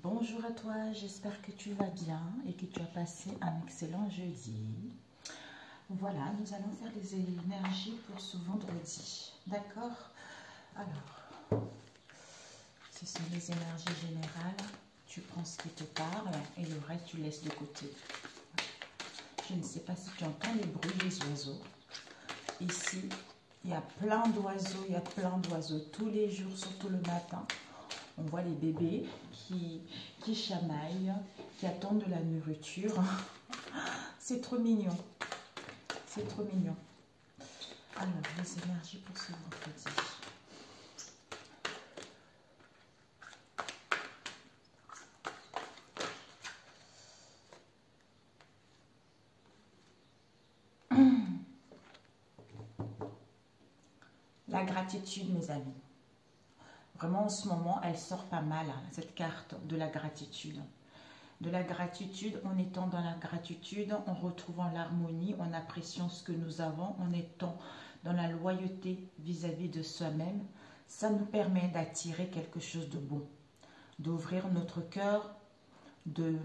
Bonjour à toi, j'espère que tu vas bien et que tu as passé un excellent jeudi. Voilà, nous allons faire les énergies pour ce vendredi. D'accord? Alors, ce sont les énergies générales. Tu prends ce qui te parle et le reste, tu laisses de côté. Je ne sais pas si tu entends les bruits des oiseaux. Ici, il y a plein d'oiseaux, tous les jours, surtout le matin. On voit les bébés qui chamaillent, qui attendent de la nourriture. C'est trop mignon. C'est trop mignon. Alors, les énergies pour ce vendredi. La gratitude, mes amis. Vraiment, en ce moment, elle sort pas mal, hein, cette carte de la gratitude. De la gratitude, en étant dans la gratitude, en retrouvant l'harmonie, en appréciant ce que nous avons, en étant dans la loyauté vis-à-vis de soi-même, ça nous permet d'attirer quelque chose de bon, d'ouvrir notre cœur, de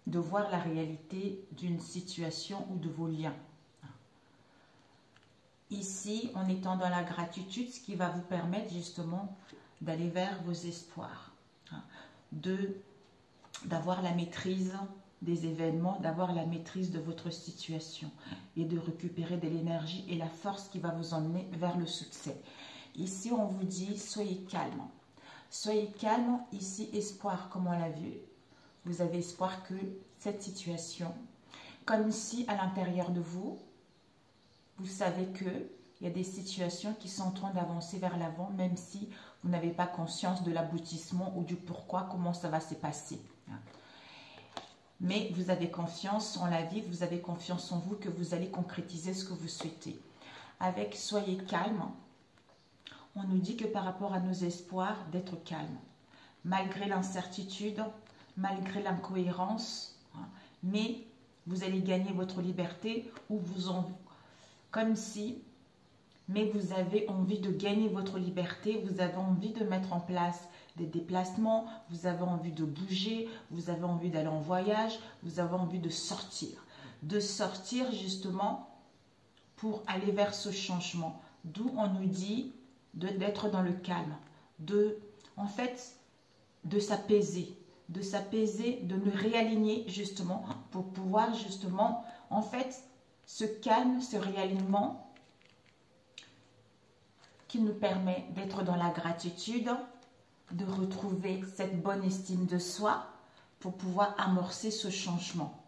voir la réalité d'une situation ou de vos liens. Ici, en étant dans la gratitude, ce qui va vous permettre justement d'aller vers vos espoirs, d'avoir la maîtrise des événements, d'avoir la maîtrise de votre situation et de récupérer de l'énergie et la force qui va vous emmener vers le succès. Ici, on vous dit, soyez calme. Soyez calme. Ici, espoir, comme on l'a vu. Vous avez espoir que cette situation, comme si à l'intérieur de vous, vous savez qu'il y a des situations qui sont en train d'avancer vers l'avant, même si vous n'avez pas conscience de l'aboutissement ou du pourquoi, comment ça va se passer. Mais vous avez confiance en la vie, vous avez confiance en vous que vous allez concrétiser ce que vous souhaitez. Avec « soyez calme », on nous dit que par rapport à nos espoirs, d'être calme. Malgré l'incertitude, malgré l'incohérence, mais vous allez gagner votre liberté ou vous en... Comme si, mais vous avez envie de gagner votre liberté, vous avez envie de mettre en place des déplacements, vous avez envie de bouger, vous avez envie d'aller en voyage, vous avez envie de sortir justement pour aller vers ce changement. D'où on nous dit d'être dans le calme, en fait, de s'apaiser, de nous réaligner justement pour pouvoir justement, en fait, ce calme, ce réalignement qui nous permet d'être dans la gratitude, de retrouver cette bonne estime de soi pour pouvoir amorcer ce changement,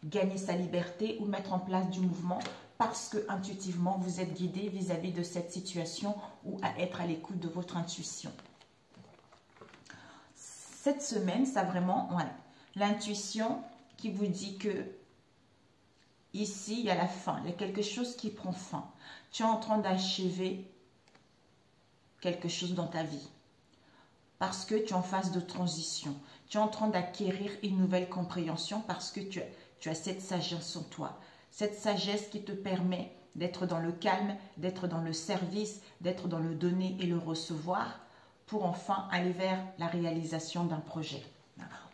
gagner sa liberté ou mettre en place du mouvement parce que intuitivement vous êtes guidé vis-à-vis de cette situation ou à être à l'écoute de votre intuition. Cette semaine, ça vraiment, voilà, l'intuition qui vous dit que ici, il y a la fin. Il y a quelque chose qui prend fin. Tu es en train d'achever quelque chose dans ta vie. Parce que tu es en phase de transition. Tu es en train d'acquérir une nouvelle compréhension parce que tu as cette sagesse en toi. Cette sagesse qui te permet d'être dans le calme, d'être dans le service, d'être dans le donner et le recevoir pour enfin aller vers la réalisation d'un projet.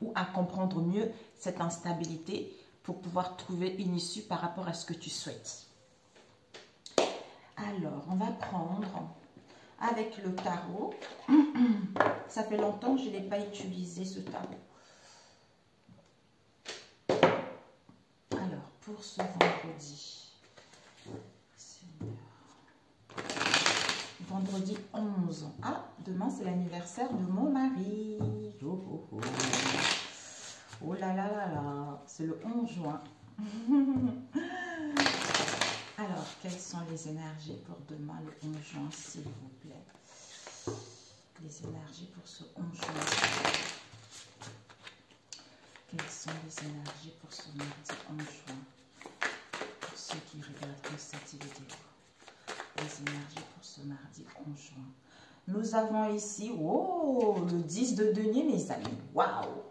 Ou à comprendre mieux cette instabilité pour pouvoir trouver une issue par rapport à ce que tu souhaites. Alors, on va prendre avec le tarot. Ça fait longtemps que je ne l'ai pas utilisé, ce tarot. Alors, pour ce vendredi, vendredi 11. Ah, demain, c'est l'anniversaire de mon mari. Oh, oh, oh. Oh là là là là, c'est le 11 juin. Alors, quelles sont les énergies pour demain, le 11 juin, s'il vous plaît? Les énergies pour ce 11 juin. Quelles sont les énergies pour ce mardi 11 juin? Pour ceux qui regarderont cette vidéo. Les énergies pour ce mardi 11 juin. Nous avons ici, oh, le 10 de denier, mes amis. Waouh!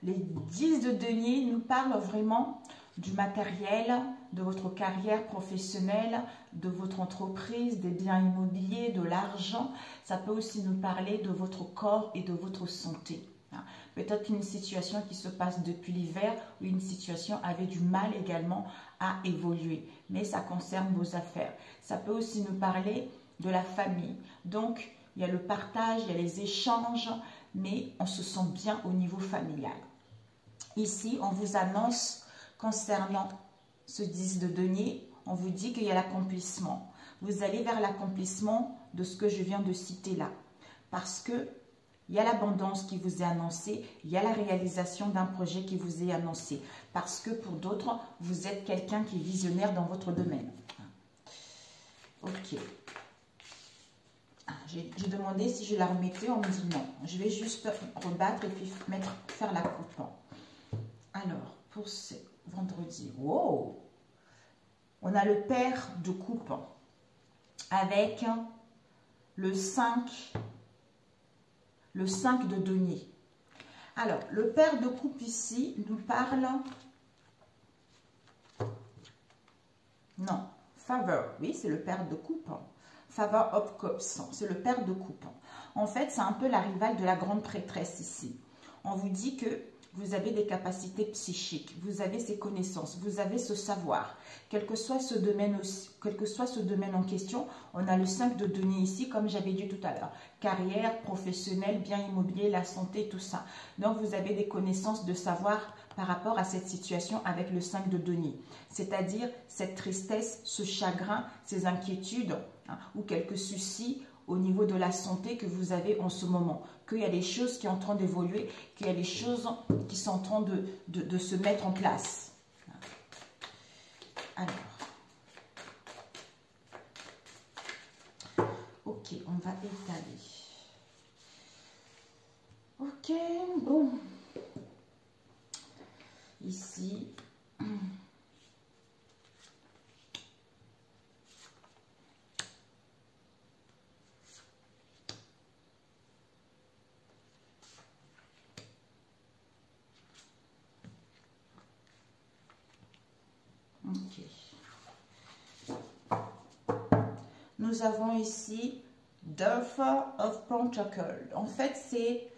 Les 10 de denier nous parlent vraiment du matériel, de votre carrière professionnelle, de votre entreprise, des biens immobiliers, de l'argent. Ça peut aussi nous parler de votre corps et de votre santé. Peut-être une situation qui se passe depuis l'hiver ou une situation avait du mal également à évoluer. Mais ça concerne vos affaires. Ça peut aussi nous parler de la famille. Donc, il y a le partage, il y a les échanges, mais on se sent bien au niveau familial. Ici, on vous annonce concernant ce 10 de denier, on vous dit qu'il y a l'accomplissement. Vous allez vers l'accomplissement de ce que je viens de citer là. Parce que il y a l'abondance qui vous est annoncée, il y a la réalisation d'un projet qui vous est annoncé. Parce que pour d'autres, vous êtes quelqu'un qui est visionnaire dans votre domaine. Ok. J'ai demandé si je la remettais, on me dit non. Je vais juste rebattre et puis faire la coupe. Alors, pour ce vendredi, wow, on a le pair de coupe avec le 5 de denier. Alors, le pair de coupe ici nous parle, non, favor, oui, c'est le pair de coupe. Favor of Cups, c'est le pair de coupe. En fait, c'est un peu la rivale de la grande prêtresse ici. On vous dit que vous avez des capacités psychiques, vous avez ces connaissances, vous avez ce savoir. Quel que soit ce domaine aussi, quel que soit ce domaine en question, on a le 5 de denier ici, comme j'avais dit tout à l'heure. Carrière, professionnelle, bien immobilier, la santé, tout ça. Donc, vous avez des connaissances de savoir par rapport à cette situation avec le 5 de denier. C'est-à-dire cette tristesse, ce chagrin, ces inquiétudes ou quelques soucis au niveau de la santé que vous avez en ce moment. Qu'il y a des choses qui sont en train d'évoluer, qu'il y a des choses qui sont en train de se mettre en place. Alors, ok, on va étaler. Ok, bon. Ici, ok. Nous avons ici Daughter of Pentacle. En fait, c'est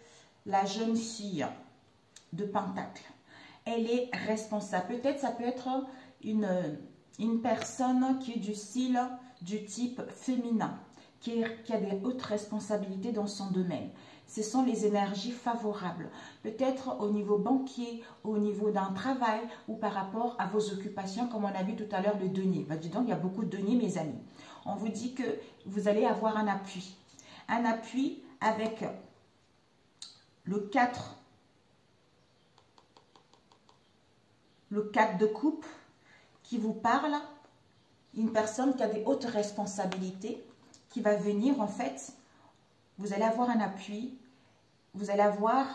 la jeune fille de Pentacle. Elle est responsable. Peut-être ça peut être une personne qui est du style, du type féminin, qui a des hautes responsabilités dans son domaine. Ce sont les énergies favorables. Peut-être au niveau banquier, au niveau d'un travail ou par rapport à vos occupations, comme on a vu tout à l'heure le denier. Bah, dis donc, il y a beaucoup de deniers, mes amis. On vous dit que vous allez avoir un appui. Un appui avec le 4 de coupe qui vous parle, une personne qui a des hautes responsabilités, qui va venir en fait, vous allez avoir un appui, vous allez avoir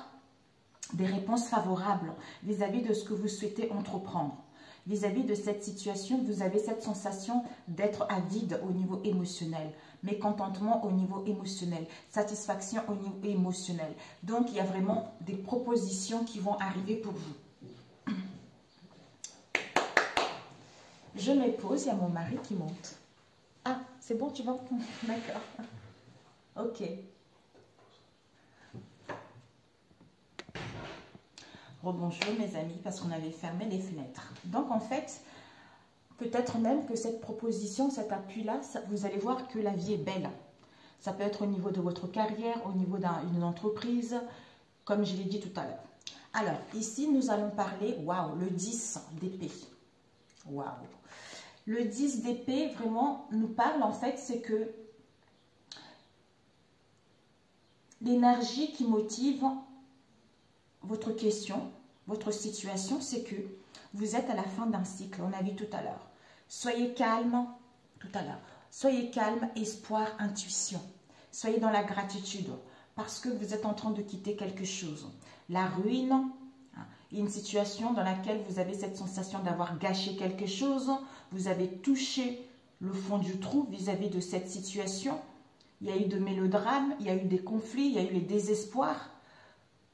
des réponses favorables vis-à-vis de ce que vous souhaitez entreprendre. Vis-à-vis de cette situation, vous avez cette sensation d'être à vide au niveau émotionnel, mécontentement au niveau émotionnel, satisfaction au niveau émotionnel. Donc, il y a vraiment des propositions qui vont arriver pour vous. Je me pose, il y a mon mari qui monte. Ah, c'est bon, tu vas? D'accord. Ok. Rebonjour mes amis, parce qu'on avait fermé les fenêtres. Donc en fait, peut-être même que cette proposition, cet appui-là, vous allez voir que la vie est belle. Ça peut être au niveau de votre carrière, au niveau d'une entreprise, comme je l'ai dit tout à l'heure. Alors, ici, nous allons parler, waouh, le 10 d'épée. Waouh. Le 10 d'épée, vraiment, nous parle, en fait, c'est que l'énergie qui motive votre question, votre situation, c'est que vous êtes à la fin d'un cycle, on a vu tout à l'heure. Soyez calme, tout à l'heure. Soyez calme, espoir, intuition. Soyez dans la gratitude, parce que vous êtes en train de quitter quelque chose. La ruine, une situation dans laquelle vous avez cette sensation d'avoir gâché quelque chose, vous avez touché le fond du trou vis-à-vis de cette situation. Il y a eu de mélodrames, il y a eu des conflits, il y a eu les désespoirs.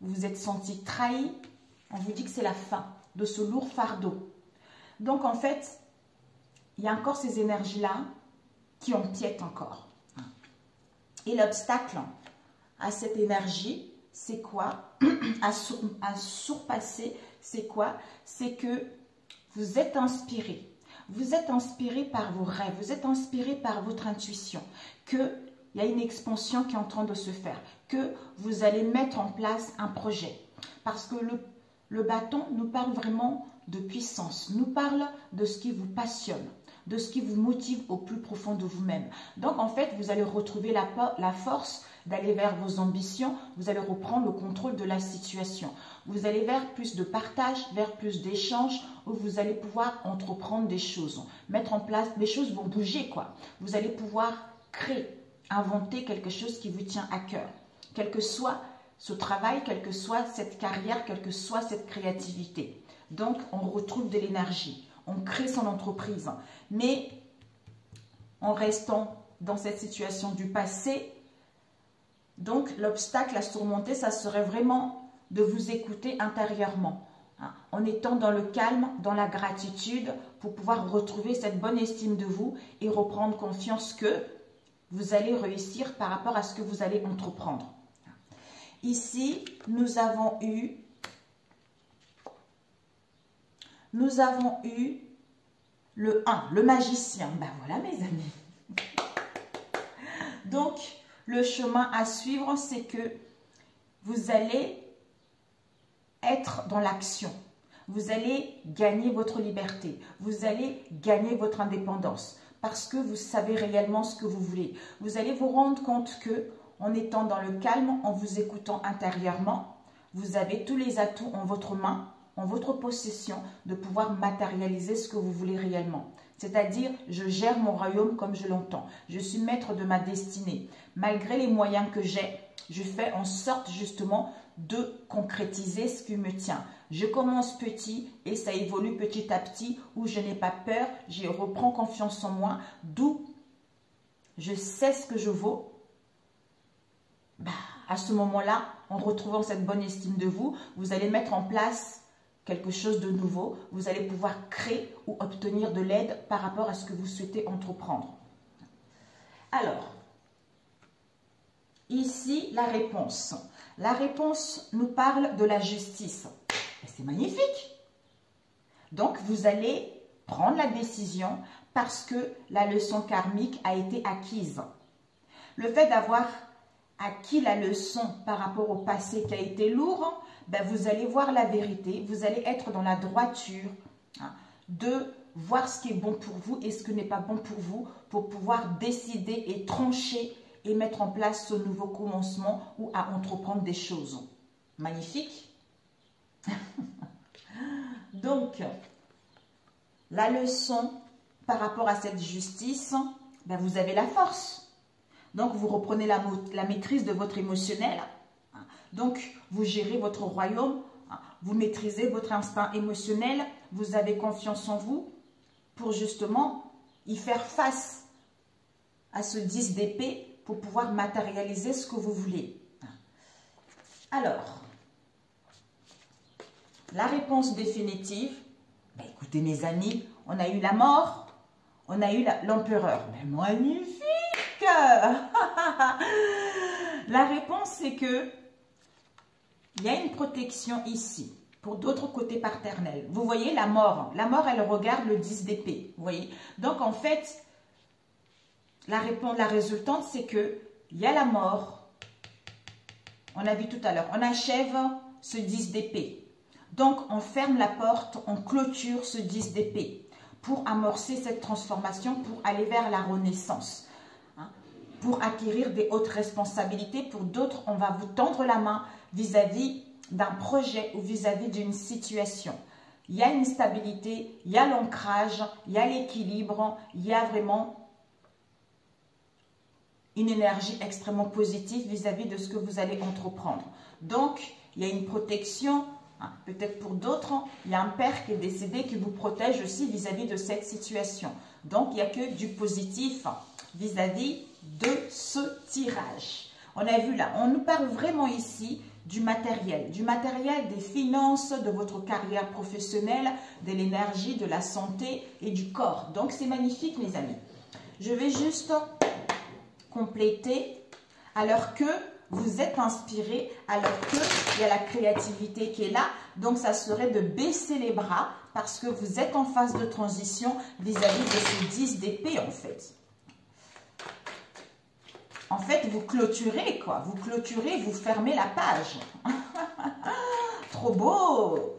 Vous vous êtes senti trahi. On vous dit que c'est la fin de ce lourd fardeau. Donc en fait, il y a encore ces énergies-là qui empiètent encore. Et l'obstacle à cette énergie, c'est quoi? à surpasser, c'est quoi? C'est que vous êtes inspiré. Vous êtes inspiré par vos rêves, vous êtes inspiré par votre intuition, qu'il y a une expansion qui est en train de se faire, que vous allez mettre en place un projet. Parce que le bâton nous parle vraiment de puissance, nous parle de ce qui vous passionne, de ce qui vous motive au plus profond de vous-même. Donc en fait, vous allez retrouver la force d'aller vers vos ambitions, vous allez reprendre le contrôle de la situation. Vous allez vers plus de partage, vers plus d'échanges, où vous allez pouvoir entreprendre des choses, mettre en place, les choses vont bouger quoi. Vous allez pouvoir créer, inventer quelque chose qui vous tient à cœur. Quel que soit ce travail, quelle que soit cette carrière, quelle que soit cette créativité. Donc on retrouve de l'énergie, on crée son entreprise, mais en restant dans cette situation du passé. Donc, l'obstacle à surmonter, ça serait vraiment de vous écouter intérieurement, hein, en étant dans le calme, dans la gratitude, pour pouvoir retrouver cette bonne estime de vous et reprendre confiance que vous allez réussir par rapport à ce que vous allez entreprendre. Ici, nous avons eu le 1, le magicien. Ben voilà mes amis. Donc, le chemin à suivre, c'est que vous allez être dans l'action. Vous allez gagner votre liberté. Vous allez gagner votre indépendance parce que vous savez réellement ce que vous voulez. Vous allez vous rendre compte que en étant dans le calme, en vous écoutant intérieurement, vous avez tous les atouts en votre main, en votre possession, de pouvoir matérialiser ce que vous voulez réellement. C'est-à-dire, je gère mon royaume comme je l'entends. Je suis maître de ma destinée. Malgré les moyens que j'ai, je fais en sorte justement de concrétiser ce qui me tient. Je commence petit et ça évolue petit à petit où je n'ai pas peur, je reprends confiance en moi, d'où je sais ce que je vaux. À ce moment-là, en retrouvant cette bonne estime de vous, vous allez mettre en place quelque chose de nouveau, vous allez pouvoir créer ou obtenir de l'aide par rapport à ce que vous souhaitez entreprendre. Alors, ici, la réponse. La réponse nous parle de la justice. C'est magnifique. Donc, vous allez prendre la décision parce que la leçon karmique a été acquise. Le fait d'avoir acquis la leçon par rapport au passé qui a été lourd, vous allez voir la vérité, vous allez être dans la droiture, hein, de voir ce qui est bon pour vous et ce qui n'est pas bon pour vous, pour pouvoir décider et trancher et mettre en place ce nouveau commencement ou à entreprendre des choses. Magnifique. Donc, la leçon par rapport à cette justice, vous avez la force. Donc, vous reprenez la maîtrise de votre émotionnel. Donc, vous gérez votre royaume, vous maîtrisez votre instinct émotionnel, vous avez confiance en vous pour justement y faire face à ce 10 d'épée pour pouvoir matérialiser ce que vous voulez. Alors, la réponse définitive, écoutez mes amis, on a eu la mort, on a eu l'empereur. Magnifique. La réponse, c'est que il y a une protection ici, pour d'autres côtés paternels. Vous voyez la mort. La mort, elle regarde le 10 d'épée. Vous voyez. Donc, en fait, la résultante, c'est que il y a la mort. On a vu tout à l'heure. On achève ce 10 d'épée. Donc, on ferme la porte, on clôture ce 10 d'épée pour amorcer cette transformation, pour aller vers la renaissance. Pour acquérir des hautes responsabilités. Pour d'autres, on va vous tendre la main vis-à-vis d'un projet ou vis-à-vis d'une situation. Il y a une stabilité, il y a l'ancrage, il y a l'équilibre, il y a vraiment une énergie extrêmement positive vis-à-vis de ce que vous allez entreprendre. Donc, il y a une protection, peut-être pour d'autres, il y a un père qui est décédé qui vous protège aussi vis-à-vis de cette situation. Donc, il n'y a que du positif vis-à-vis de ce tirage. On a vu là, on nous parle vraiment ici du matériel, des finances, de votre carrière professionnelle, de l'énergie, de la santé et du corps. Donc, c'est magnifique, mes amis. Je vais juste compléter alors que vous êtes inspiré, alors qu'il y a la créativité qui est là. Donc, ça serait de baisser les bras parce que vous êtes en phase de transition vis-à-vis de ce 10 d'épée, en fait. En fait, vous clôturez, quoi. Vous clôturez, vous fermez la page. Trop beau!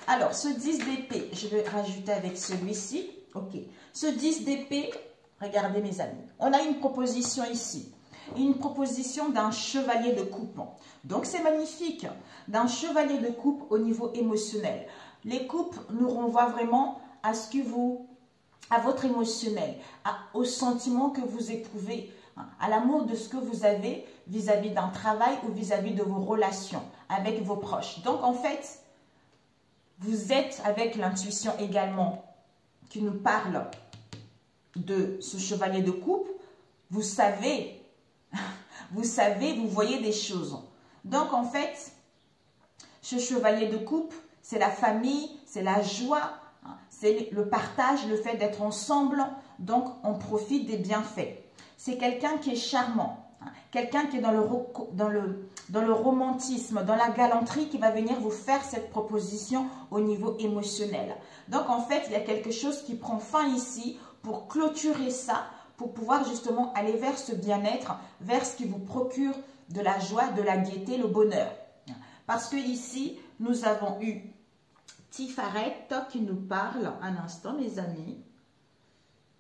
Alors, ce 10 d'épée, je vais rajouter avec celui-ci. Ok. Ce 10 d'épée, regardez mes amis, on a une proposition ici. Une proposition d'un chevalier de coupe. Donc, c'est magnifique. D'un chevalier de coupe au niveau émotionnel. Les coupes nous renvoient vraiment à ce que vous, à votre émotionnel, au sentiment que vous éprouvez, à l'amour de ce que vous avez vis-à-vis d'un travail ou vis-à-vis de vos relations avec vos proches. Donc, en fait, vous êtes avec l'intuition également qui nous parle de ce chevalier de coupe. Vous savez, vous voyez des choses. Donc, en fait, ce chevalier de coupe, c'est la famille, c'est la joie, c'est le partage, le fait d'être ensemble. Donc, on profite des bienfaits. C'est quelqu'un qui est charmant, quelqu'un qui est dans le romantisme, dans la galanterie, qui va venir vous faire cette proposition au niveau émotionnel. Donc, en fait, il y a quelque chose qui prend fin ici pour clôturer ça, pour pouvoir justement aller vers ce bien-être, vers ce qui vous procure de la joie, de la gaieté, le bonheur. Parce que ici, nous avons eu Tifaret qui nous parle, un instant mes amis,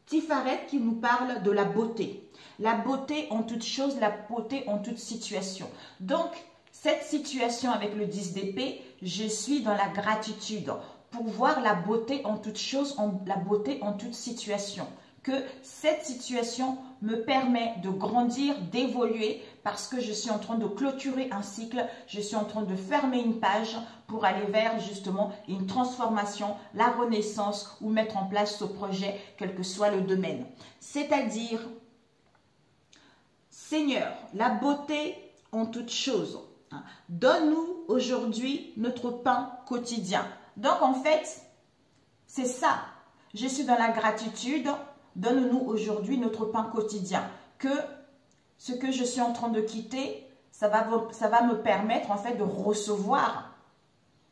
Tifaret qui nous parle de la beauté. La beauté en toute chose, la beauté en toute situation. Donc, cette situation avec le 10 d'épée, je suis dans la gratitude pour voir la beauté en toute chose, la beauté en toute situation. Que cette situation me permet de grandir, d'évoluer parce que je suis en train de clôturer un cycle, je suis en train de fermer une page pour aller vers justement une transformation, la renaissance ou mettre en place ce projet, quel que soit le domaine. C'est-à-dire, Seigneur, la beauté en toute chose. Donne-nous aujourd'hui notre pain quotidien. Donc en fait, c'est ça. Je suis dans la gratitude. Donne-nous aujourd'hui notre pain quotidien. Que ce que je suis en train de quitter, ça va me permettre en fait de recevoir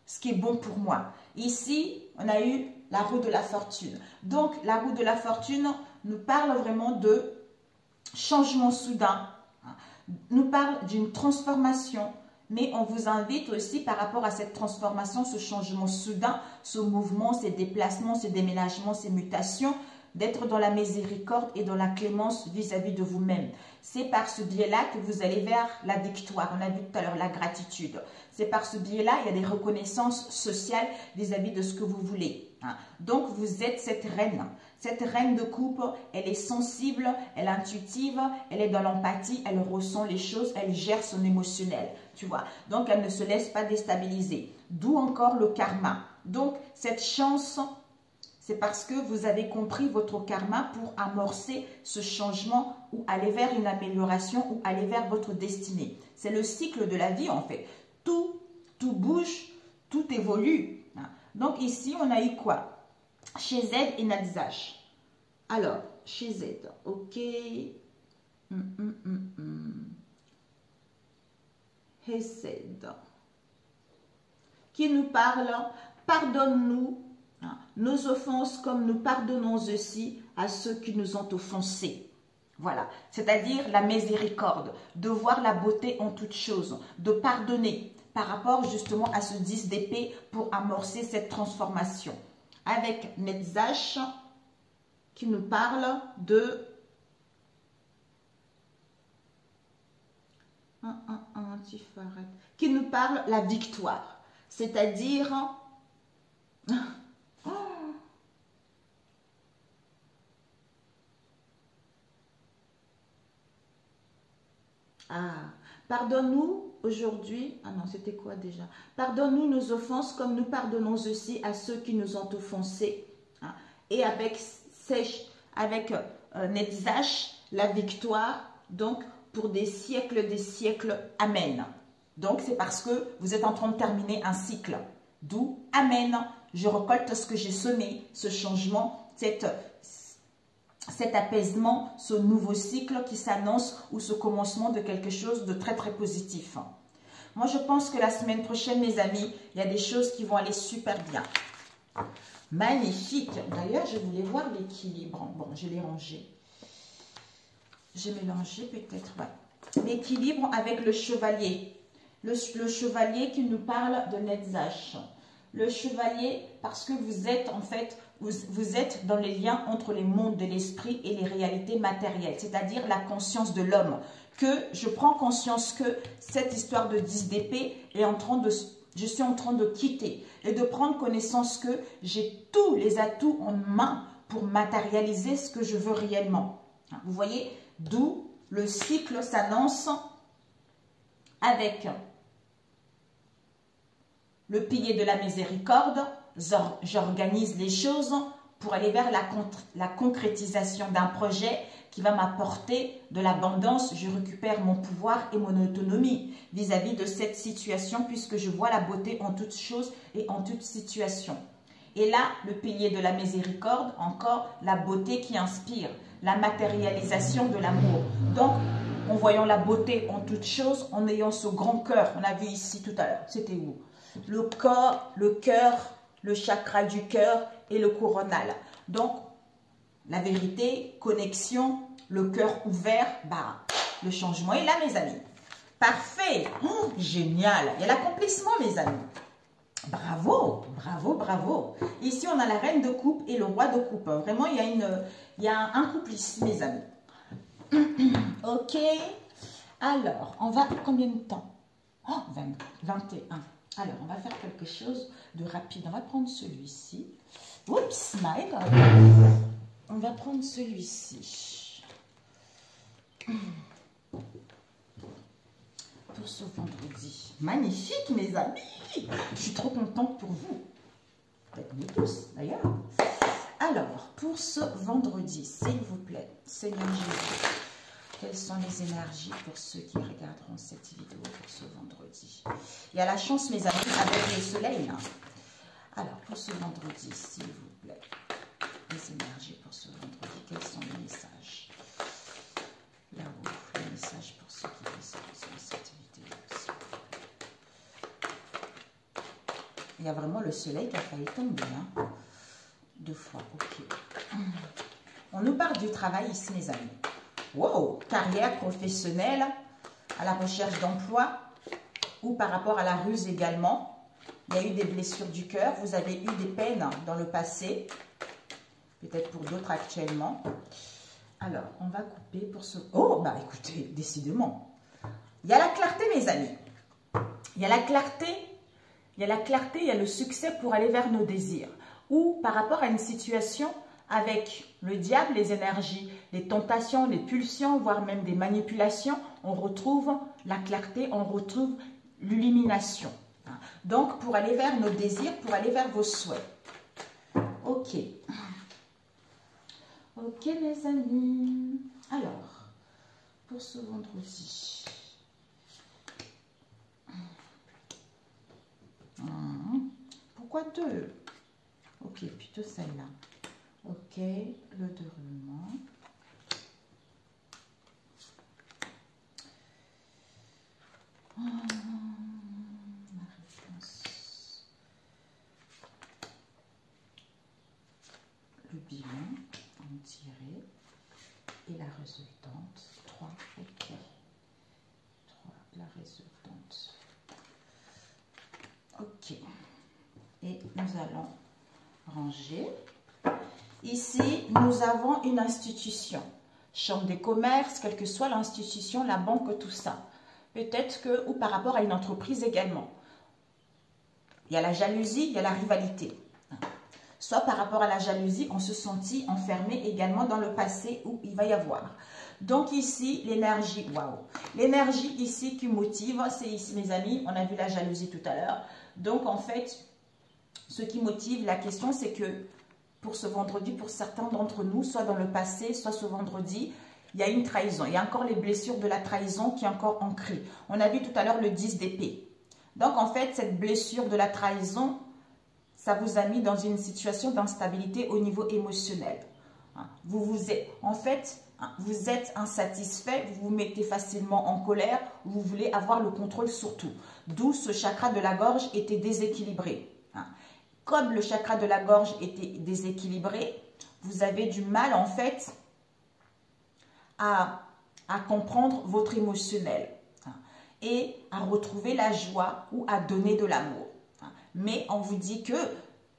ce qui est bon pour moi. Ici, on a eu la roue de la fortune. Donc, la roue de la fortune nous parle vraiment de changement soudain, nous parle d'une transformation, mais on vous invite aussi par rapport à cette transformation, ce changement soudain, ce mouvement, ces déplacements, ces déménagements, ces mutations, d'être dans la miséricorde et dans la clémence vis-à-vis de vous-même. C'est par ce biais-là que vous allez vers la victoire. On a vu tout à l'heure la gratitude. C'est par ce biais-là, il y a des reconnaissances sociales vis-à-vis de ce que vous voulez. Donc, vous êtes cette reine. Cette reine de coupe, elle est sensible, elle est intuitive, elle est dans l'empathie, elle ressent les choses, elle gère son émotionnel. Tu vois, donc elle ne se laisse pas déstabiliser. D'où encore le karma. Donc, cette chance, c'est parce que vous avez compris votre karma pour amorcer ce changement ou aller vers une amélioration ou aller vers votre destinée. C'est le cycle de la vie en fait. Tout bouge, tout évolue. Donc ici, on a eu quoi? Chez Z et Nadsach. Alors, chez Z, ok. Hesed. Qui nous parle, pardonne-nous nos offenses comme nous pardonnons aussi à ceux qui nous ont offensés. Voilà, c'est-à-dire la miséricorde, de voir la beauté en toutes choses, de pardonner par rapport justement à ce 10 d'épée pour amorcer cette transformation. Avec Netzach qui nous parle de qui nous parle la victoire, c'est-à-dire pardonne-nous aujourd'hui, non c'était quoi déjà? Pardonne-nous nos offenses comme nous pardonnons aussi à ceux qui nous ont offensés. Et avec Netzach, la victoire, donc pour des siècles, amen. Donc, c'est parce que vous êtes en train de terminer un cycle. D'où, amen, je récolte ce que j'ai semé, ce changement, cet apaisement, ce nouveau cycle qui s'annonce ou ce commencement de quelque chose de très, très positif. Moi, je pense que la semaine prochaine, mes amis, il y a des choses qui vont aller super bien. Magnifique. D'ailleurs, je voulais voir l'équilibre. Bon, je l'ai rangé. J'ai mélangé peut-être. Ouais. L'équilibre avec le chevalier. Le chevalier qui nous parle de Netzach. Le chevalier, parce que vous êtes en fait, vous êtes dans les liens entre les mondes de l'esprit et les réalités matérielles. C'est-à-dire la conscience de l'homme. Que je prends conscience que cette histoire de 10 d'épée est en train de... Je suis en train de quitter et de prendre connaissance que j'ai tous les atouts en main pour matérialiser ce que je veux réellement. Vous voyez, d'où le cycle s'annonce avec le pilier de la miséricorde. J'organise les choses pour aller vers la concrétisation d'un projet qui va m'apporter de l'abondance. Je récupère mon pouvoir et mon autonomie vis-à-vis de cette situation puisque je vois la beauté en toutes choses et en toute situation. Et là, le pilier de la miséricorde, encore la beauté qui inspire, la matérialisation de l'amour. Donc, en voyant la beauté en toutes choses, en ayant ce grand cœur, on a vu ici tout à l'heure, c'était où? Le corps, le cœur, le chakra du cœur et le coronal. Donc, la vérité, connexion, le cœur ouvert, bah, le changement est là, mes amis. Parfait. Oh, génial. Il y a l'accomplissement, mes amis. Bravo, bravo, bravo. Ici, on a la reine de coupe et le roi de coupe. Vraiment, il y a un couple ici, mes amis. Ok. Alors, on va... Combien de temps? Oh, 21. Alors, on va faire quelque chose de rapide. On va prendre celui-ci. Oups, my God. On va prendre celui-ci. Pour ce vendredi. Magnifique, mes amis. Je suis trop contente pour vous. Peut-être nous tous, d'ailleurs. Alors, pour ce vendredi, s'il vous plaît, Seigneur Jésus, quelles sont les énergies pour ceux qui regarderont cette vidéo pour ce vendredi? Il y a la chance, mes amis, avec le soleil. Hein. Alors, pour ce vendredi, s'il vous plaît, les énergies pour ce vendredi, quels sont les messages? Là-haut, les messages pour ceux qui regarderont cette vidéo. Il y a vraiment le soleil qui a failli tomber. Hein. 2 fois, ok. On nous parle du travail ici, mes amis. Wow, carrière professionnelle, à la recherche d'emploi ou par rapport à la ruse également. Il y a eu des blessures du cœur, vous avez eu des peines dans le passé, peut-être pour d'autres actuellement. Alors, on va couper pour ce... Oh, bah écoutez, décidément. Il y a la clarté, mes amis. Il y a la clarté, il y a la clarté, il y a le succès pour aller vers nos désirs. Ou par rapport à une situation avec le diable, les énergies, les tentations, les pulsions, voire même des manipulations, on retrouve la clarté, on retrouve l'illumination. Donc, pour aller vers nos désirs, pour aller vers vos souhaits. Ok. Ok, mes amis. Alors, pour ce vendredi. Pourquoi 2? Ok, plutôt celle-là. Ok, le déroulement. La réponse. Le bilan, on dirait. Et la résultante. 3, ok. 3, la résultante. Ok. Et nous allons ranger. Ici, nous avons une institution. Chambre des commerces, quelle que soit l'institution, la banque, tout ça. Peut-être que, ou par rapport à une entreprise également. Il y a la jalousie, il y a la rivalité. Soit par rapport à la jalousie, on se sentit enfermé également dans le passé où il va y avoir. Donc ici, l'énergie, waouh. L'énergie ici qui motive, c'est ici mes amis, on a vu la jalousie tout à l'heure. Donc en fait, ce qui motive, la question c'est que pour ce vendredi, pour certains d'entre nous, soit dans le passé, soit ce vendredi, il y a une trahison. Il y a encore les blessures de la trahison qui est encore ancrée. On a vu tout à l'heure le 10 d'épée. Donc, en fait, cette blessure de la trahison, ça vous a mis dans une situation d'instabilité au niveau émotionnel. Vous êtes insatisfait, vous vous mettez facilement en colère, vous voulez avoir le contrôle sur tout. D'où ce chakra de la gorge était déséquilibré. Comme le chakra de la gorge était déséquilibré, vous avez du mal en fait à comprendre votre émotionnel et à retrouver la joie ou à donner de l'amour. Mais on vous dit que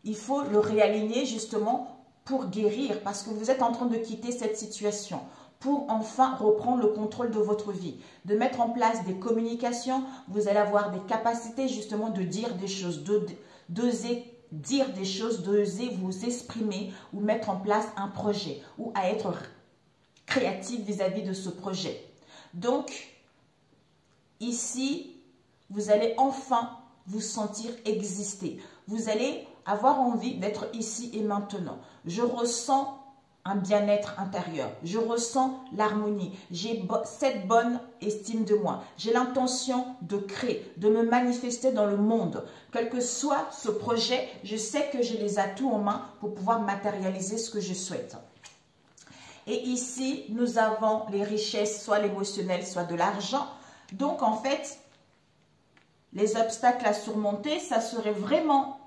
il faut le réaligner justement pour guérir parce que vous êtes en train de quitter cette situation pour enfin reprendre le contrôle de votre vie, de mettre en place des communications. Vous allez avoir des capacités justement de dire des choses, d'oser dire des choses, d'oser vous exprimer ou mettre en place un projet ou à être créatif vis-à-vis de ce projet. Donc, ici, vous allez enfin vous sentir exister. Vous allez avoir envie d'être ici et maintenant. Je ressens un bien-être intérieur. Je ressens l'harmonie. J'ai cette bonne estime de moi. J'ai l'intention de créer, de me manifester dans le monde. Quel que soit ce projet, je sais que j'ai les atouts en main pour pouvoir matérialiser ce que je souhaite. Et ici, nous avons les richesses, soit l'émotionnel, soit de l'argent. Donc, en fait, les obstacles à surmonter, ça serait vraiment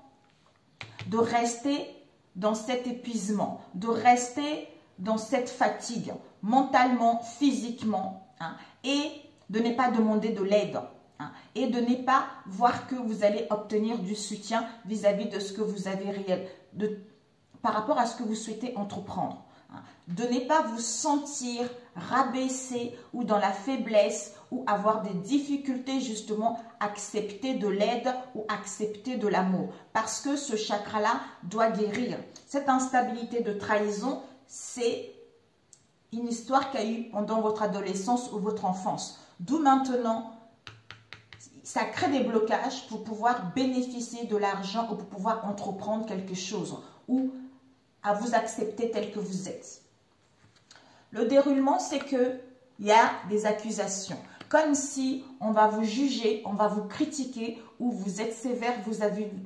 de rester dans cet épuisement, de rester dans cette fatigue, mentalement, physiquement, et de ne pas demander de l'aide, et de ne pas voir que vous allez obtenir du soutien vis-à-vis de ce que vous avez par rapport à ce que vous souhaitez entreprendre. De ne pas vous sentir rabaissé ou dans la faiblesse ou avoir des difficultés justement à accepter de l'aide ou accepter de l'amour. Parce que ce chakra-là doit guérir. Cette instabilité de trahison, c'est une histoire qu'il y a eu pendant votre adolescence ou votre enfance. D'où maintenant, ça crée des blocages pour pouvoir bénéficier de l'argent ou pour pouvoir entreprendre quelque chose ou à vous accepter tel que vous êtes. Le déroulement, c'est qu'il y a des accusations. Comme si on va vous juger, on va vous critiquer ou vous êtes sévère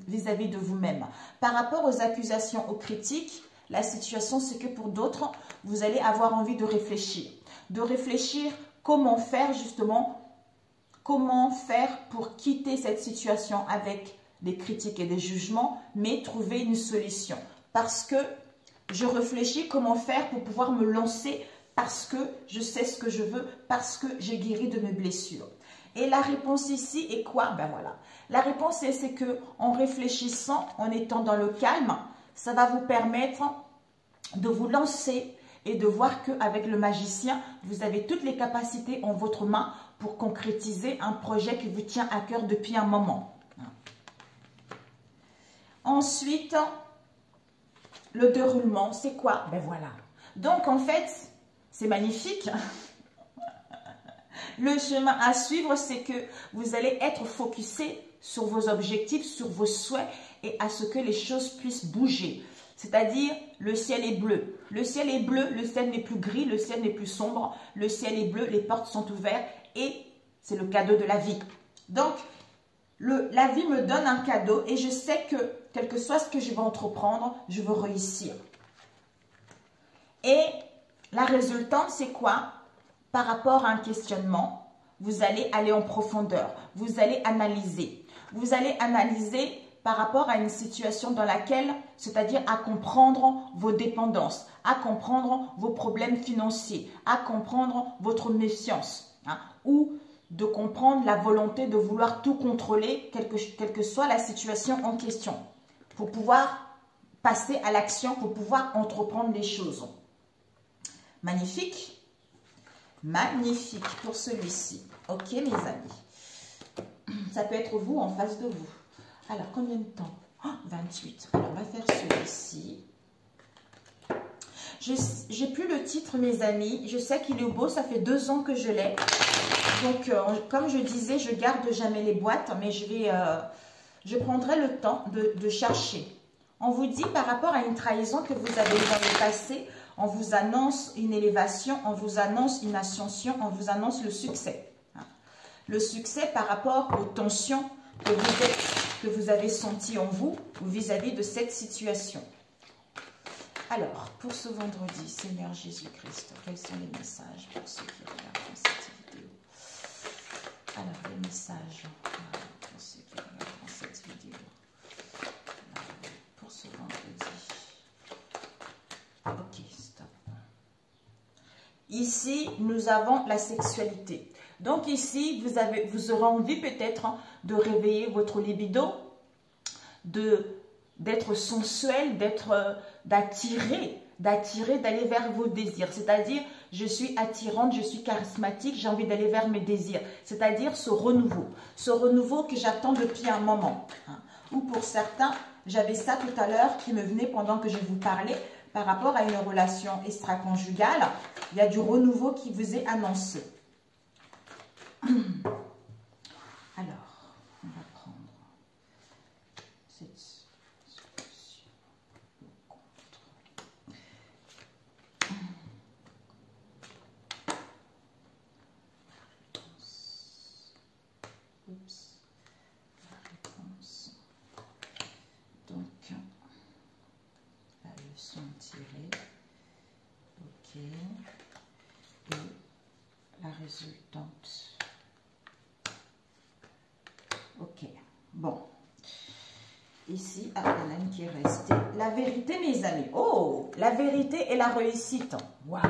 vis-à-vis de vous-même. Par rapport aux accusations, aux critiques, la situation, c'est que pour d'autres, vous allez avoir envie de réfléchir. De réfléchir comment faire justement, comment faire pour quitter cette situation avec des critiques et des jugements, mais trouver une solution. Parce que je réfléchis comment faire pour pouvoir me lancer parce que je sais ce que je veux, parce que j'ai guéri de mes blessures. Et la réponse ici est quoi? Ben voilà. La réponse c'est que en réfléchissant, en étant dans le calme, ça va vous permettre de vous lancer et de voir qu'avec le magicien, vous avez toutes les capacités en votre main pour concrétiser un projet qui vous tient à cœur depuis un moment. Ensuite, le déroulement, c'est quoi? Ben voilà. Donc, en fait, c'est magnifique. Le chemin à suivre, c'est que vous allez être focusé sur vos objectifs, sur vos souhaits et à ce que les choses puissent bouger. C'est-à-dire, le ciel est bleu. Le ciel est bleu, le ciel n'est plus gris, le ciel n'est plus sombre. Le ciel est bleu, les portes sont ouvertes et c'est le cadeau de la vie. Donc, la vie me donne un cadeau et je sais que, quel que soit ce que je vais entreprendre, je veux réussir. Et la résultante, c'est quoi? Par rapport à un questionnement, vous allez aller en profondeur. Vous allez analyser. Vous allez analyser par rapport à une situation dans laquelle, c'est-à-dire à comprendre vos dépendances, à comprendre vos problèmes financiers, à comprendre votre méfiance, ou de comprendre la volonté de vouloir tout contrôler, quelle que soit la situation en question, pour pouvoir passer à l'action, pour pouvoir entreprendre les choses. Magnifique. Magnifique pour celui-ci. Ok, mes amis. Ça peut être vous en face de vous. Alors, combien de temps? 28. Alors, on va faire celui-ci. J'ai plus le titre, mes amis. Je sais qu'il est beau. Ça fait 2 ans que je l'ai. Donc, comme je disais, je garde jamais les boîtes. Mais je prendrai le temps de chercher. On vous dit par rapport à une trahison que vous avez eu dans le passé. On vous annonce une élévation, on vous annonce une ascension, on vous annonce le succès. Le succès par rapport aux tensions que vous avez senties en vous ou vis-à-vis de cette situation. Alors, pour ce vendredi, Seigneur Jésus-Christ, quels sont les messages pour ceux qui regardent cette vidéo? Alors, les messages pour ceux qui regardent cette vidéo. Pour ce vendredi. Ok, stop. Ici, nous avons la sexualité. Donc ici, vous aurez envie peut-être de réveiller votre libido, d'être sensuel, d'attirer, d'aller vers vos désirs. C'est-à-dire, je suis attirante, je suis charismatique, j'ai envie d'aller vers mes désirs. C'est-à-dire ce renouveau que j'attends depuis un moment. Ou pour certains, j'avais ça tout à l'heure qui me venait pendant que je vous parlais par rapport à une relation extra-conjugale. Il y a du renouveau qui vous est annoncé. Alors, on va prendre cette solution contre. Oups, la réponse. Donc, la leçon tirée. Ok. Et la résultante. Ok, bon. Ici, il y en a une qui est restée. La vérité, mes amis. Oh, la vérité et la réussite. Waouh.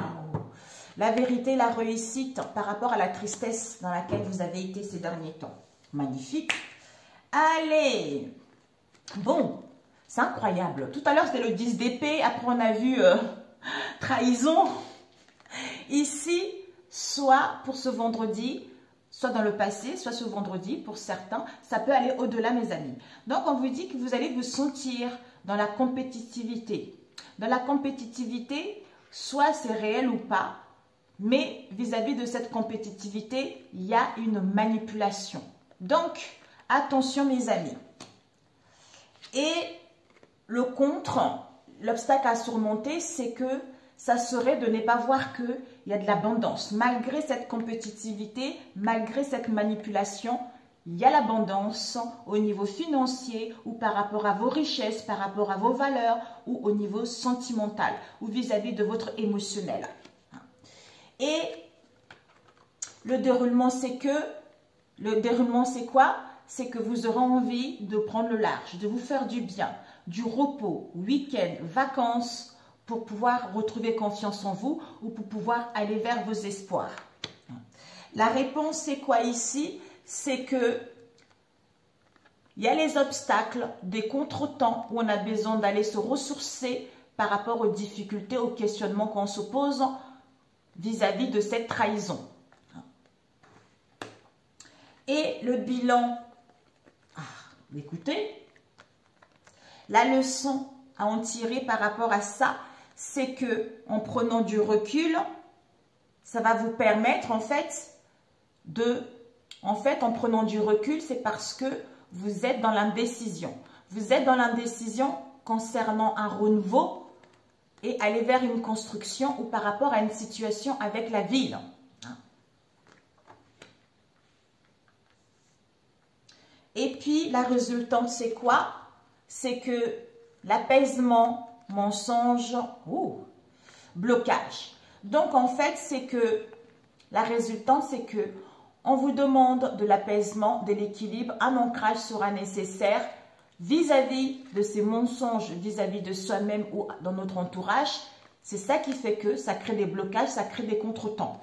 La vérité et la réussite par rapport à la tristesse dans laquelle vous avez été ces derniers temps. Magnifique. Allez. Bon, c'est incroyable. Tout à l'heure, c'était le 10 d'épée. Après, on a vu trahison. Ici, soit pour ce vendredi, soit dans le passé, soit ce vendredi, pour certains, ça peut aller au-delà, mes amis. Donc, on vous dit que vous allez vous sentir dans la compétitivité. Dans la compétitivité, soit c'est réel ou pas, mais vis-à-vis de cette compétitivité, il y a une manipulation. Donc, attention, mes amis. Et le contre, l'obstacle à surmonter, c'est que ça serait de ne pas voir qu'il y a de l'abondance. Malgré cette compétitivité, malgré cette manipulation, il y a l'abondance au niveau financier ou par rapport à vos richesses, par rapport à vos valeurs ou au niveau sentimental ou vis-à-vis de votre émotionnel. Et le déroulement, c'est quoi? C'est que vous aurez envie de prendre le large, de vous faire du bien, du repos, week-end, vacances, pour pouvoir retrouver confiance en vous ou pour pouvoir aller vers vos espoirs. La réponse, c'est quoi ici? C'est que il y a les obstacles, des contretemps où on a besoin d'aller se ressourcer par rapport aux difficultés, aux questionnements qu'on se pose vis-à-vis de cette trahison. Et le bilan, écoutez, la leçon à en tirer par rapport à ça, c'est que en prenant du recul, ça va vous permettre en prenant du recul, c'est parce que vous êtes dans l'indécision. Vous êtes dans l'indécision concernant un renouveau et aller vers une construction ou par rapport à une situation avec la ville. Et puis, la résultante, c'est quoi? C'est que l'apaisement, mensonge, blocage. Donc, en fait, c'est que la résultante, c'est que on vous demande de l'apaisement, de l'équilibre. Un ancrage sera nécessaire vis-à-vis de ces mensonges, vis-à-vis de soi-même ou dans notre entourage. C'est ça qui fait que ça crée des blocages, ça crée des contretemps.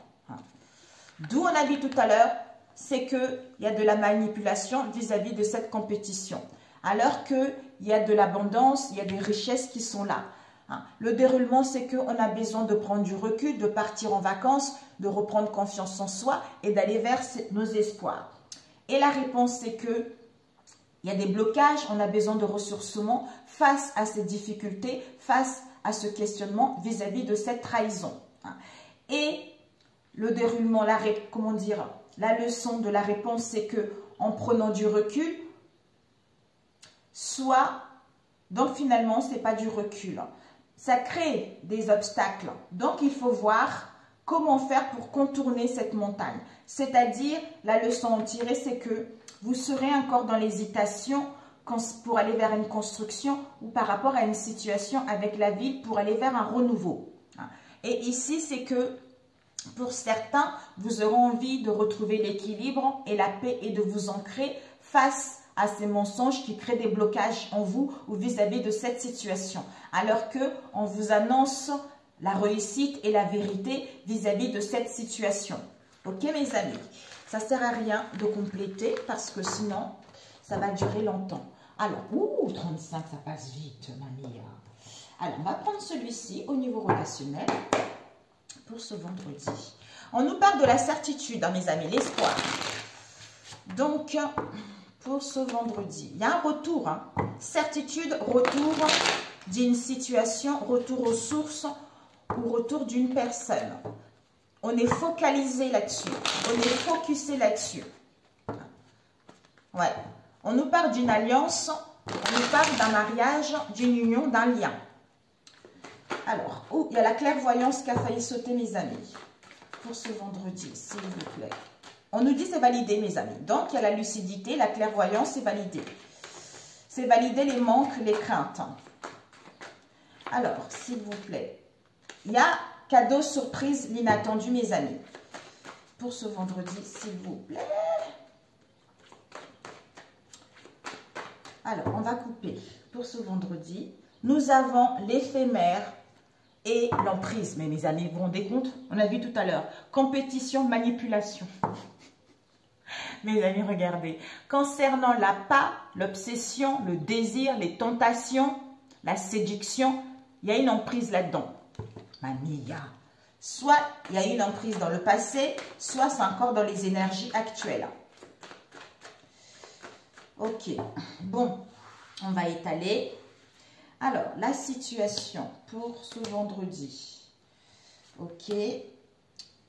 D'où on a dit tout à l'heure, c'est qu'il y a de la manipulation vis-à-vis de cette compétition. Alors qu'il y a de l'abondance, il y a des richesses qui sont là. Le déroulement, c'est qu'on a besoin de prendre du recul, de partir en vacances, de reprendre confiance en soi et d'aller vers nos espoirs. Et la réponse, c'est que il y a des blocages, on a besoin de ressourcement face à ces difficultés, face à ce questionnement vis-à-vis de cette trahison. Et le déroulement, la leçon de la réponse, c'est que en prenant du recul, donc finalement, ce n'est pas du recul. ça crée des obstacles. Donc, il faut voir comment faire pour contourner cette montagne. C'est-à-dire, la leçon à tirer, c'est que vous serez encore dans l'hésitation pour aller vers une construction ou par rapport à une situation avec la ville pour aller vers un renouveau. Et ici, c'est que pour certains, vous aurez envie de retrouver l'équilibre et la paix et de vous ancrer face à ces mensonges qui créent des blocages en vous ou vis-à-vis de cette situation. Alors qu'on vous annonce la réussite et la vérité vis-à-vis de cette situation. Ok mes amis? Ça ne sert à rien de compléter parce que sinon, ça va durer longtemps. Alors, 35, ça passe vite, mamie. Alors, on va prendre celui-ci au niveau relationnel pour ce vendredi. On nous parle de la certitude, hein, mes amis, l'espoir. Donc, pour ce vendredi, il y a un retour. Hein. Certitude, retour d'une situation, retour aux sources ou retour d'une personne. On est focalisé là-dessus. On est focusé là-dessus. Ouais. On nous parle d'une alliance, on nous parle d'un mariage, d'une union, d'un lien. Alors, il y a la clairvoyance qui a failli sauter, mes amis, pour ce vendredi, s'il vous plaît. On nous dit c'est validé, mes amis. Donc, il y a la lucidité, la clairvoyance, c'est validé. C'est valider les manques, les craintes. Alors, s'il vous plaît, il y a cadeau, surprise, l'inattendu, mes amis. Pour ce vendredi, s'il vous plaît. Alors, on va couper pour ce vendredi. Nous avons l'éphémère et l'emprise. Mais mes amis, vous vous rendez compte? On a vu tout à l'heure. Compétition, manipulation. Mes amis, regardez. Concernant l'appât, l'obsession, le désir, les tentations, la séduction, il y a une emprise là-dedans. Mamie, soit il y a une emprise dans le passé, soit c'est encore dans les énergies actuelles. Ok, bon, on va étaler. Alors, la situation pour ce vendredi. Ok,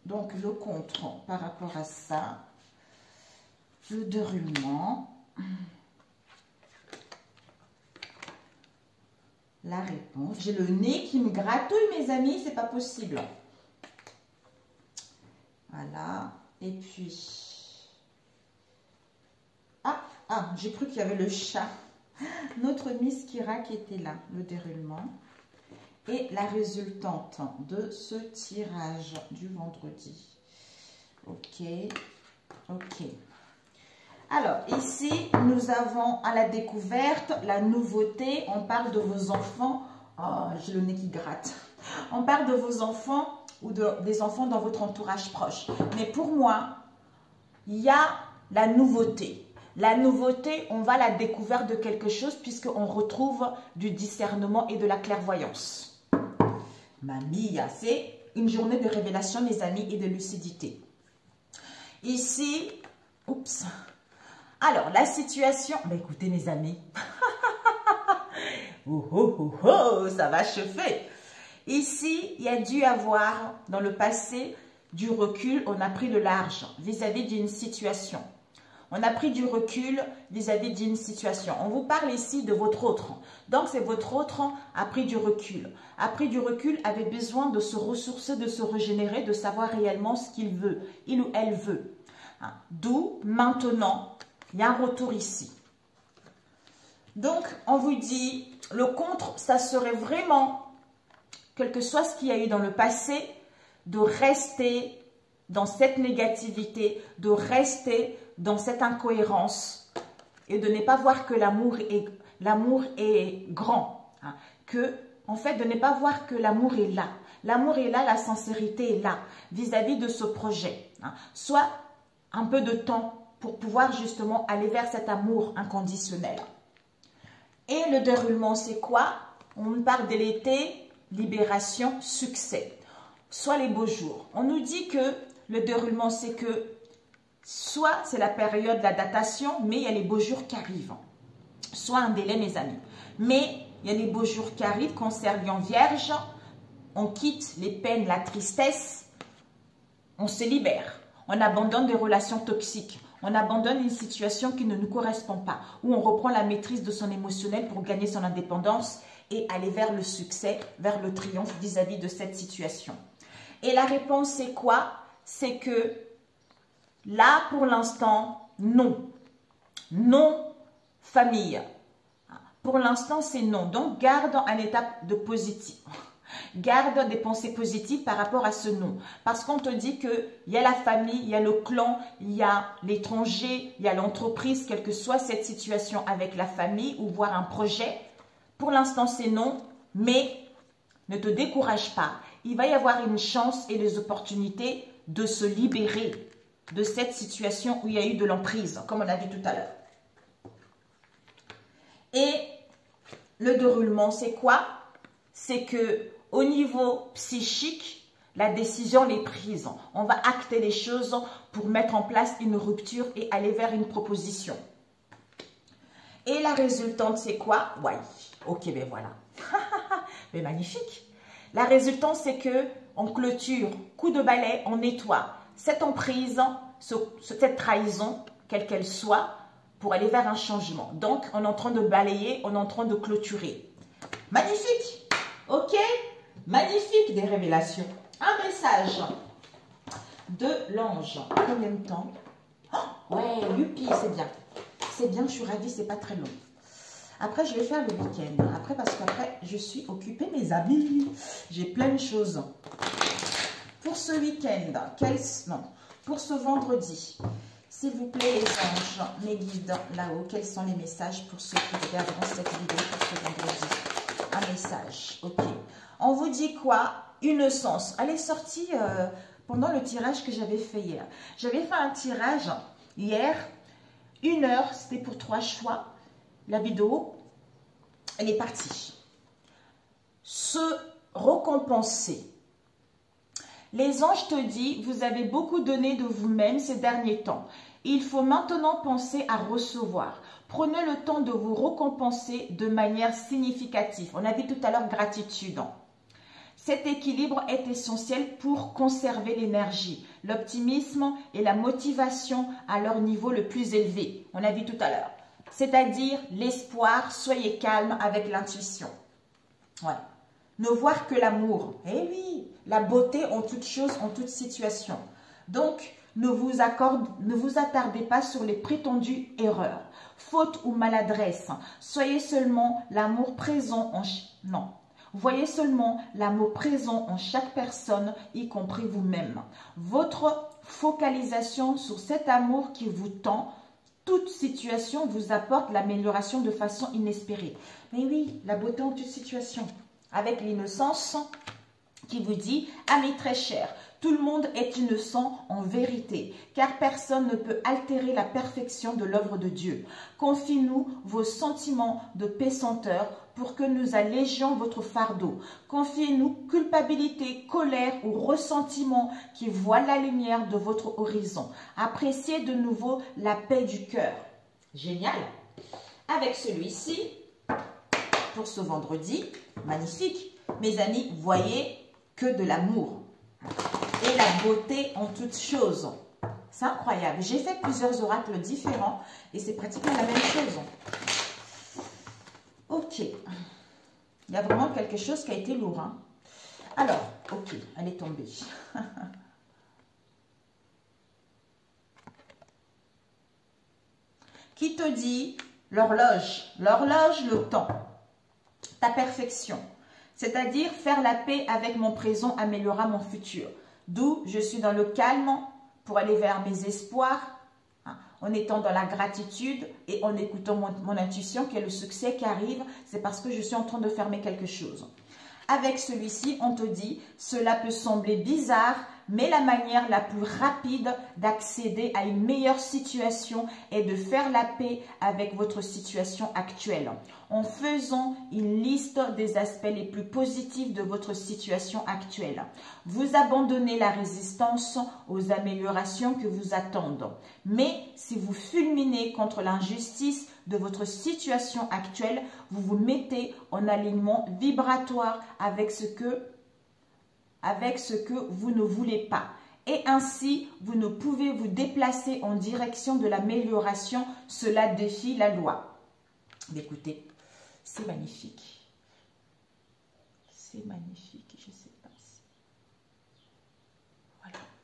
donc le contre par rapport à ça. Le déroulement. La réponse. J'ai le nez qui me gratouille, mes amis, c'est pas possible. Voilà, et puis... Ah, j'ai cru qu'il y avait le chat. Notre Miss Kira qui était là, le déroulement. Et la résultante de ce tirage du vendredi. Ok, ok. Alors, ici, nous avons à la découverte, la nouveauté. On parle de vos enfants. Oh, j'ai le nez qui gratte. On parle de vos enfants ou des enfants dans votre entourage proche. Mais pour moi, il y a la nouveauté. La nouveauté, on va à la découverte de quelque chose puisqu'on retrouve du discernement et de la clairvoyance. Mamie, c'est une journée de révélation, mes amis, et de lucidité. Ici, oups. Alors, la situation, écoutez, mes amis. Ça va chauffer. Ici, il y a dû avoir, dans le passé, du recul. On a pris le large vis-à-vis d'une situation. On a pris du recul vis-à-vis d'une situation. On vous parle ici de votre autre. Donc, c'est votre autre a pris du recul. A pris du recul, avait besoin de se ressourcer, de se régénérer, de savoir réellement ce qu'il veut, il ou elle veut. D'où, maintenant, il y a un retour ici. Donc, on vous dit, le contre, ça serait vraiment, quel que soit ce qu'il y a eu dans le passé, de rester dans cette négativité, de rester dans cette incohérence et de ne pas voir que l'amour est grand. Que, en fait, de ne pas voir que l'amour est là. L'amour est là, la sincérité est là vis-à-vis de ce projet. Soit un peu de temps pour pouvoir justement aller vers cet amour inconditionnel. Et le déroulement, c'est quoi? On parle de l'été, libération, succès. Soit les beaux jours. On nous dit que le déroulement, c'est que soit c'est la période de la datation, mais il y a les beaux jours qui arrivent. Soit un délai, mes amis. Mais il y a les beaux jours qui arrivent, cancer, lion, vierge. On quitte les peines, la tristesse. On se libère. On abandonne des relations toxiques. On abandonne une situation qui ne nous correspond pas, ou on reprend la maîtrise de son émotionnel pour gagner son indépendance et aller vers le succès, vers le triomphe vis-à-vis de cette situation. Et la réponse, c'est quoi? C'est que là, pour l'instant, non. Non, famille. Pour l'instant, c'est non. Donc, garde un état de positif. Garde des pensées positives par rapport à ce non. Parce qu'on te dit qu'il y a la famille, il y a le clan, il y a l'étranger, il y a l'entreprise, quelle que soit cette situation avec la famille ou voir un projet. Pour l'instant, c'est non, mais ne te décourage pas. Il va y avoir une chance et les opportunités de se libérer de cette situation où il y a eu de l'emprise, comme on a vu tout à l'heure. Et le déroulement, c'est quoi? C'est que au niveau psychique, la décision est prise. On va acter les choses pour mettre en place une rupture et aller vers une proposition. Et la résultante, c'est quoi? Ouais, ok, ben voilà. Mais magnifique. La résultante, c'est que on clôture, coup de balai, on nettoie cette emprise, cette trahison, quelle qu'elle soit, pour aller vers un changement. Donc, on est en train de balayer, on est en train de clôturer. Magnifique. Ok? Magnifique des révélations. Un message de l'ange. Combien de temps? Oh, ouais, Youpi, c'est bien. C'est bien, je suis ravie, c'est pas très long. Après, je vais faire le week-end. Après, parce qu'après, je suis occupée, mes amis. J'ai plein de choses. Pour ce week-end, non, pour ce vendredi, s'il vous plaît, les anges, mes guides là-haut, quels sont les messages pour ceux qui regarderont cette vidéo pour ce vendredi? Un message, ok. On vous dit quoi? Une sens. Elle est sortie pendant le tirage que j'avais fait hier. J'avais fait un tirage hier, 1 heure, c'était pour 3 choix. La vidéo, elle est partie. Se récompenser. Les anges te disent, vous avez beaucoup donné de vous-même ces derniers temps. Il faut maintenant penser à recevoir. Prenez le temps de vous récompenser de manière significative. On a vu tout à l'heure gratitude. Cet équilibre est essentiel pour conserver l'énergie, l'optimisme et la motivation à leur niveau le plus élevé. On a vu tout à l'heure. C'est-à-dire l'espoir, soyez calme avec l'intuition. Ouais. Ne voir que l'amour. Eh oui, la beauté en toute chose, en toute situation. Donc, ne vous attardez pas sur les prétendues erreurs, fautes ou maladresses. Soyez seulement l'amour présent en... Non. Voyez seulement l'amour présent en chaque personne, y compris vous-même. Votre focalisation sur cet amour qui vous tend, toute situation vous apporte l'amélioration de façon inespérée. Mais oui, la beauté en toute situation. Avec l'innocence qui vous dit, amis très chers, tout le monde est innocent en vérité, car personne ne peut altérer la perfection de l'œuvre de Dieu. Confiez-nous vos sentiments de pesanteur pour que nous allégions votre fardeau. Confiez-nous culpabilité, colère ou ressentiment qui voient la lumière de votre horizon. Appréciez de nouveau la paix du cœur. Génial. Avec celui-ci, pour ce vendredi, magnifique. Mes amis, voyez que de l'amour et la beauté en toutes choses. C'est incroyable. J'ai fait plusieurs oracles différents et c'est pratiquement la même chose. Ok. Il y a vraiment quelque chose qui a été lourd. Hein? Alors, ok, elle est tombée. Qui te dit l'horloge? L'horloge, le temps. Ta perfection. C'est-à-dire faire la paix avec mon présent améliorera mon futur. D'où je suis dans le calme pour aller vers mes espoirs, hein, en étant dans la gratitude et en écoutant mon intuition, qui est le succès qui arrive, c'est parce que je suis en train de fermer quelque chose. Avec celui-ci, on te dit, cela peut sembler bizarre, mais la manière la plus rapide d'accéder à une meilleure situation est de faire la paix avec votre situation actuelle, en faisant une liste des aspects les plus positifs de votre situation actuelle. Vous abandonnez la résistance aux améliorations que vous attendent. Mais si vous fulminez contre l'injustice de votre situation actuelle, vous vous mettez en alignement vibratoire avec ce que vous ne voulez pas. et ainsi vous ne pouvez vous déplacer en direction de l'amélioration. Cela défie la loi. Écoutez, c'est magnifique. C'est magnifique, je sais pas.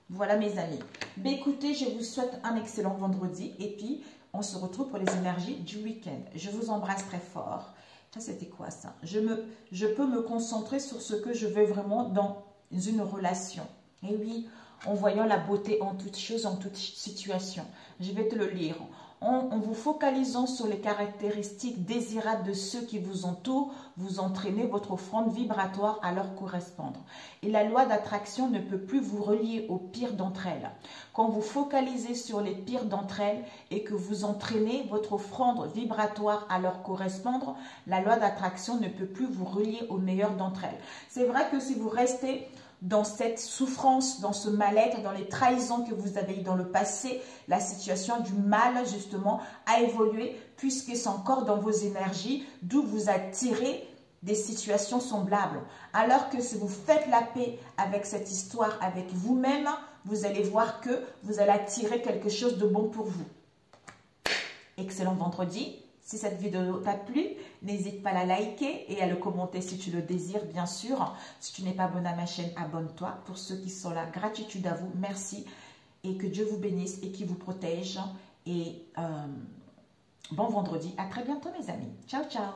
Voilà mes amis. Mais écoutez, je vous souhaite un excellent vendredi et puis on se retrouve pour les énergies du week-end. Je vous embrasse très fort. Ça, c'était quoi ça? Je peux me concentrer sur ce que je veux vraiment dans une relation. Et oui, en voyant la beauté en toute chose, en toute situation. Je vais te le lire. En vous focalisant sur les caractéristiques désirables de ceux qui vous entourent, vous entraînez votre offrande vibratoire à leur correspondre. Et la loi d'attraction ne peut plus vous relier au pire d'entre elles. Quand vous focalisez sur les pires d'entre elles et que vous entraînez votre offrande vibratoire à leur correspondre, la loi d'attraction ne peut plus vous relier au meilleur d'entre elles. C'est vrai que si vous restez dans cette souffrance, dans ce mal-être, dans les trahisons que vous avez eues dans le passé, la situation du mal, justement, a évolué puisque c'est encore dans vos énergies d'où vous attirez des situations semblables. Alors que si vous faites la paix avec cette histoire, avec vous-même, vous allez voir que vous allez attirer quelque chose de bon pour vous. Excellent vendredi. Si cette vidéo t'a plu, n'hésite pas à la liker et à le commenter si tu le désires, bien sûr. Si tu n'es pas abonné à ma chaîne, abonne-toi. Pour ceux qui sont là, gratitude à vous, merci. Et que Dieu vous bénisse et qu'il vous protège. Et bon vendredi. À très bientôt, mes amis. Ciao, ciao.